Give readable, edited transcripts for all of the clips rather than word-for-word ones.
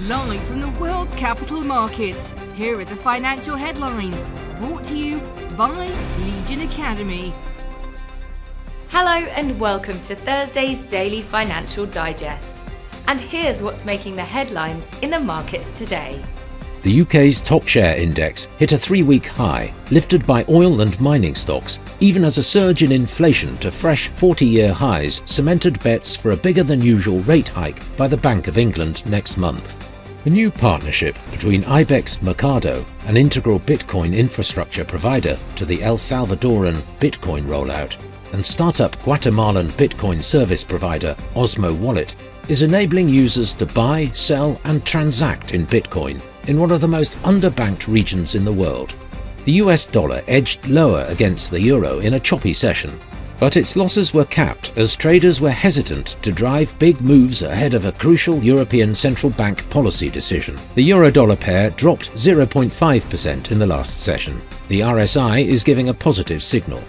Live from the world's capital markets, here are the financial headlines, brought to you by Legion Academy. Hello and welcome to Thursday's Daily Financial Digest. And here's what's making the headlines in the markets today. The UK's top share index hit a 3-week high, lifted by oil and mining stocks, even as a surge in inflation to fresh 40-year highs cemented bets for a bigger-than-usual rate hike by the Bank of England next month. A new partnership between Ibex Mercado, an integral Bitcoin infrastructure provider to the El Salvadoran Bitcoin rollout, and startup Guatemalan Bitcoin service provider Osmo Wallet, is enabling users to buy, sell, and transact in Bitcoin in one of the most underbanked regions in the world. The US dollar edged lower against the euro in a choppy session, but its losses were capped as traders were hesitant to drive big moves ahead of a crucial European Central Bank policy decision. The euro-dollar pair dropped 0.5% in the last session. The RSI is giving a positive signal.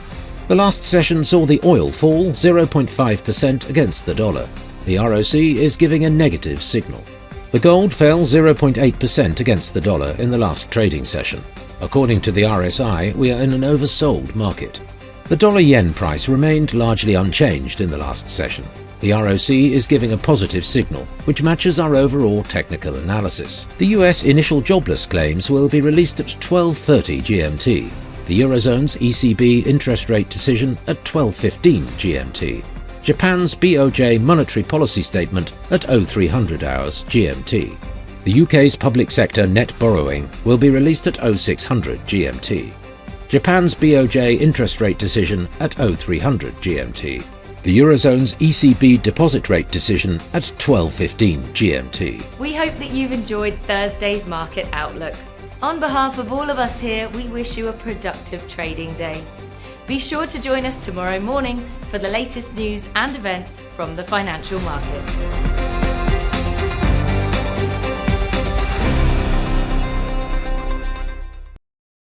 The last session saw the oil fall 0.5% against the dollar. The ROC is giving a negative signal. The gold fell 0.8% against the dollar in the last trading session. According to the RSI, we are in an oversold market. The dollar-yen price remained largely unchanged in the last session. The ROC is giving a positive signal, which matches our overall technical analysis. The US initial jobless claims will be released at 12:30 GMT. The Eurozone's ECB interest rate decision at 12:15 GMT. Japan's BOJ monetary policy statement at 0300 hours GMT. The UK's public sector net borrowing will be released at 0600 GMT. Japan's BOJ interest rate decision at 0300 GMT. The Eurozone's ECB deposit rate decision at 12:15 GMT. We hope that you've enjoyed Thursday's market outlook. On behalf of all of us here, we wish you a productive trading day. Be sure to join us tomorrow morning for the latest news and events from the financial markets.